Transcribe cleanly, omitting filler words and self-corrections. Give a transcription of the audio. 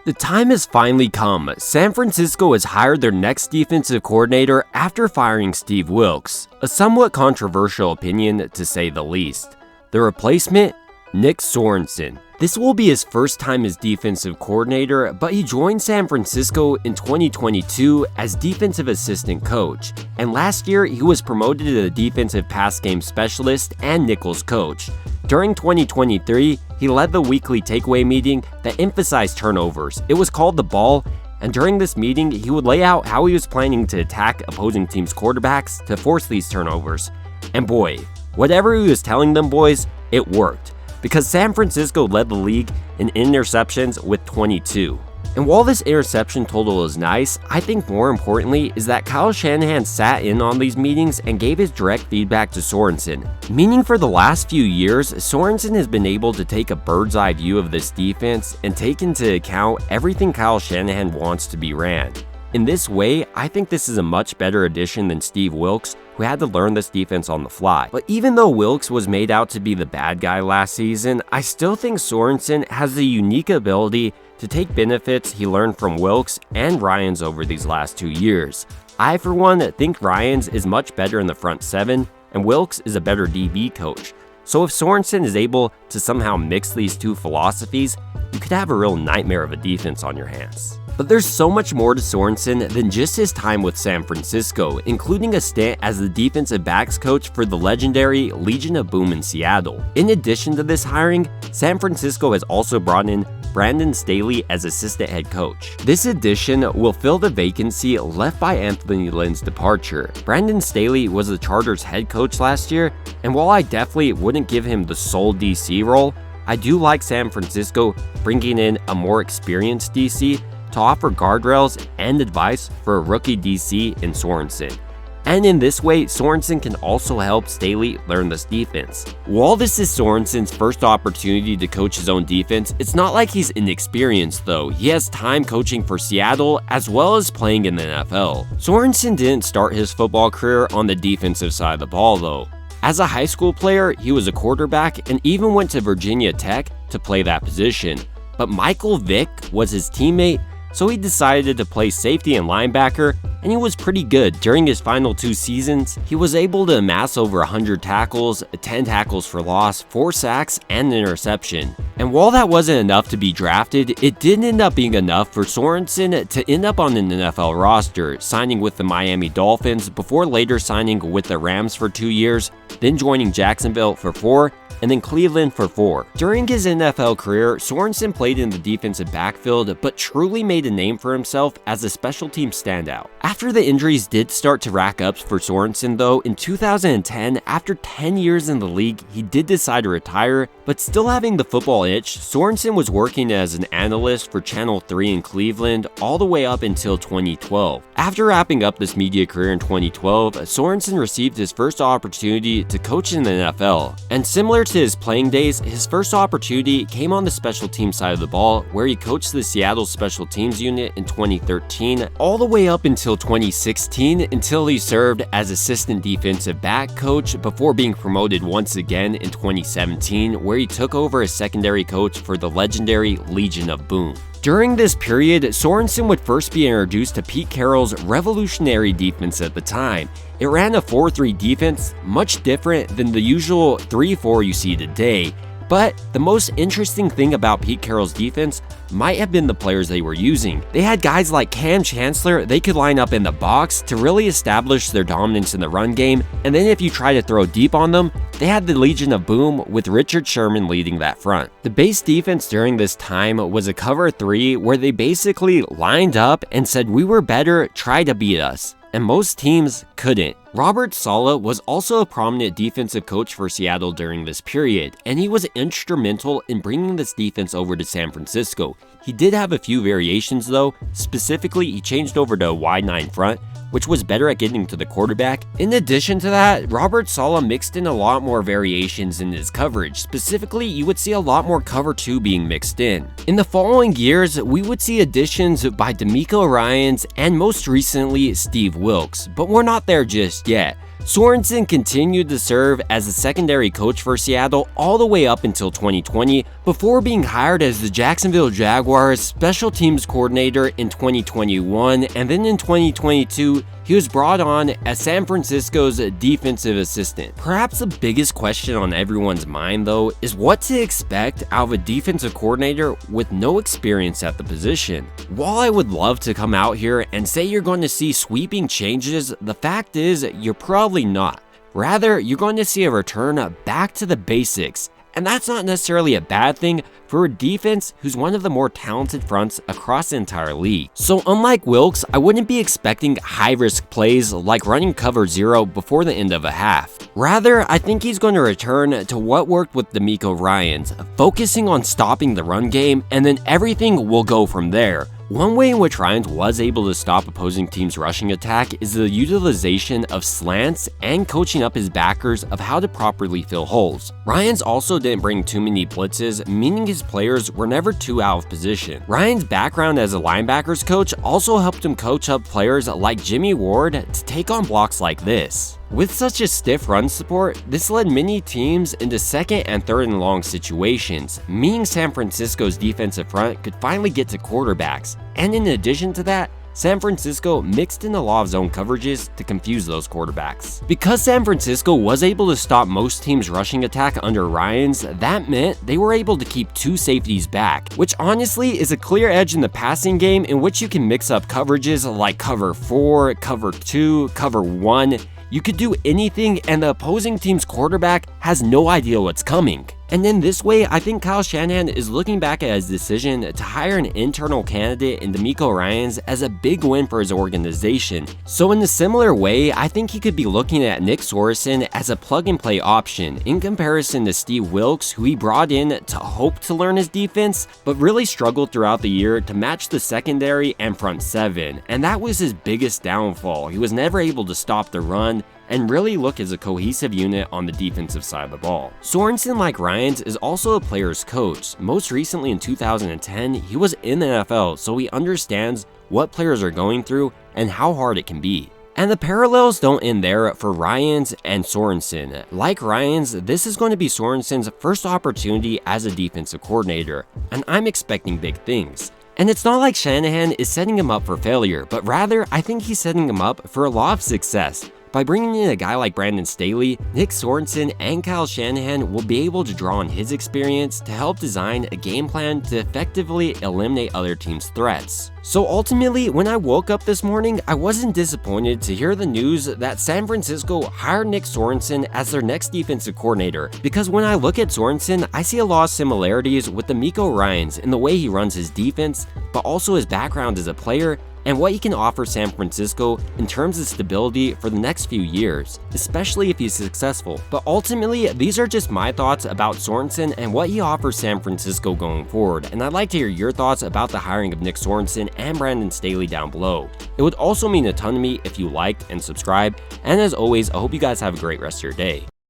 The time has finally come. San Francisco has hired their next defensive coordinator after firing Steve Wilks, a somewhat controversial opinion to say the least. The replacement? Nick Sorensen. This will be his first time as defensive coordinator, but he joined San Francisco in 2022 as defensive assistant coach, and last year he was promoted to the defensive pass game specialist and nickels coach. During 2023, he led the weekly takeaway meeting that emphasized turnovers. It was called The Ball, and during this meeting, he would lay out how he was planning to attack opposing teams' quarterbacks to force these turnovers. And boy, whatever he was telling them boys, it worked, because San Francisco led the league in interceptions with 22. And while this interception total is nice, I think more importantly is that Kyle Shanahan sat in on these meetings and gave his direct feedback to Sorensen. Meaning for the last few years, Sorensen has been able to take a bird's eye view of this defense and take into account everything Kyle Shanahan wants to be ran. In this way, I think this is a much better addition than Steve Wilks, who had to learn this defense on the fly. But even though Wilks was made out to be the bad guy last season, I still think Sorensen has the unique ability to take benefits he learned from Wilks and Ryans over these last 2 years. I, for one, think Ryans is much better in the front seven, and Wilks is a better DB coach. So if Sorensen is able to somehow mix these two philosophies, you could have a real nightmare of a defense on your hands. But there's so much more to Sorensen than just his time with San Francisco, including a stint as the defensive backs coach for the legendary Legion of Boom in Seattle. In addition to this hiring, San Francisco has also brought in Brandon Staley as assistant head coach. This addition will fill the vacancy left by Anthony Lynn's departure. Brandon Staley was the Chargers head coach last year, and while I definitely wouldn't give him the sole DC role, I do like San Francisco bringing in a more experienced DC to offer guardrails and advice for a rookie DC in Sorensen. And in this way, Sorensen can also help Staley learn this defense. While this is Sorensen's first opportunity to coach his own defense, it's not like he's inexperienced though. He has time coaching for Seattle as well as playing in the NFL. Sorensen didn't start his football career on the defensive side of the ball though. As a high school player, he was a quarterback and even went to Virginia Tech to play that position. But Michael Vick was his teammate, so he decided to play safety and linebacker, and he was pretty good. During his final 2 seasons, he was able to amass over 100 tackles, 10 tackles for loss, 4 sacks, and an interception. And while that wasn't enough to be drafted, it did end up being enough for Sorensen to end up on an NFL roster, signing with the Miami Dolphins before later signing with the Rams for 2 years, then joining Jacksonville for 4, and then Cleveland for 4. During his NFL career, Sorensen played in the defensive backfield, but truly made a name for himself as a special team standout. After the injuries did start to rack up for Sorensen though, in 2010, after 10 years in the league, he did decide to retire, but still having the football itch, Sorensen was working as an analyst for Channel 3 in Cleveland all the way up until 2012. After wrapping up this media career in 2012, Sorensen received his first opportunity to coach in the NFL, and similar to his playing days, his first opportunity came on the special team side of the ball, where he coached the Seattle special teams unit in 2013 all the way up until 2016, until he served as assistant defensive back coach before being promoted once again in 2017, where he took over as secondary coach for the legendary Legion of Boom. During this period, Sorensen would first be introduced to Pete Carroll's revolutionary defense at the time. It ran a 4-3 defense, much different than the usual 3-4 you see today. But the most interesting thing about Pete Carroll's defense might have been the players they were using. They had guys like Cam Chancellor they could line up in the box to really establish their dominance in the run game, and then if you try to throw deep on them, they had the Legion of Boom with Richard Sherman leading that front. The base defense during this time was a cover 3 where they basically lined up and said, "We were better, try to beat us." And most teams couldn't. Robert Saleh was also a prominent defensive coach for Seattle during this period, and he was instrumental in bringing this defense over to San Francisco. He did have a few variations though. Specifically, he changed over to a wide 9 front, which was better at getting to the quarterback. In addition to that, Robert Saleh mixed in a lot more variations in his coverage. Specifically, you would see a lot more cover 2 being mixed in. In the following years, we would see additions by D'Amico Ryans and most recently Steve Wilks, but we're not there just yet. Sorensen continued to serve as a secondary coach for Seattle all the way up until 2020 Before being hired as the Jacksonville Jaguars special teams coordinator in 2021, and then in 2022, he was brought on as San Francisco's defensive assistant. Perhaps the biggest question on everyone's mind, though, is what to expect out of a defensive coordinator with no experience at the position. While I would love to come out here and say you're going to see sweeping changes, the fact is you're probably not. Rather, you're going to see a return back to the basics. And that's not necessarily a bad thing for a defense who's one of the more talented fronts across the entire league. So unlike Wilks, I wouldn't be expecting high-risk plays like running cover 0 before the end of a half. Rather, I think he's going to return to what worked with DeMeco Ryans, focusing on stopping the run game, and then everything will go from there. One way in which Ryans was able to stop opposing teams' rushing attack is the utilization of slants and coaching up his backers of how to properly fill holes. Ryans also didn't bring too many blitzes, meaning his players were never too out of position. Ryans' background as a linebackers coach also helped him coach up players like Jimmy Ward to take on blocks like this. With such a stiff run support, this led many teams into second and third and long situations, meaning San Francisco's defensive front could finally get to quarterbacks. And in addition to that, San Francisco mixed in a lot of zone coverages to confuse those quarterbacks. Because San Francisco was able to stop most teams' rushing attack under Ryans, that meant they were able to keep 2 safeties back, which honestly is a clear edge in the passing game in which you can mix up coverages like cover 4, cover 2, cover 1. You could do anything and the opposing team's quarterback has no idea what's coming. And in this way, I think Kyle Shanahan is looking back at his decision to hire an internal candidate in DeMeco Ryans as a big win for his organization. So in a similar way, I think he could be looking at Nick Sorensen as a plug-and-play option in comparison to Steve Wilks, who he brought in to hope to learn his defense, but really struggled throughout the year to match the secondary and front 7. And that was his biggest downfall. He was never able to stop the run and really look as a cohesive unit on the defensive side of the ball. Sorensen, like Ryans, is also a player's coach. Most recently in 2010, he was in the NFL, so he understands what players are going through and how hard it can be. And the parallels don't end there for Ryans and Sorensen. Like Ryans, this is going to be Sorensen's first opportunity as a defensive coordinator, and I'm expecting big things. And it's not like Shanahan is setting him up for failure, but rather I think he's setting him up for a lot of success. By bringing in a guy like Brandon Staley, Nick Sorensen and Kyle Shanahan will be able to draw on his experience to help design a game plan to effectively eliminate other teams' threats. So ultimately, when I woke up this morning, I wasn't disappointed to hear the news that San Francisco hired Nick Sorensen as their next defensive coordinator, because when I look at Sorensen, I see a lot of similarities with DeMeco Ryans in the way he runs his defense, but also his background as a player and what he can offer San Francisco in terms of stability for the next few years, especially if he's successful. But ultimately, these are just my thoughts about Sorensen and what he offers San Francisco going forward, and I'd like to hear your thoughts about the hiring of Nick Sorensen and Brandon Staley down below. It would also mean a ton to me if you liked and subscribed, and as always, I hope you guys have a great rest of your day.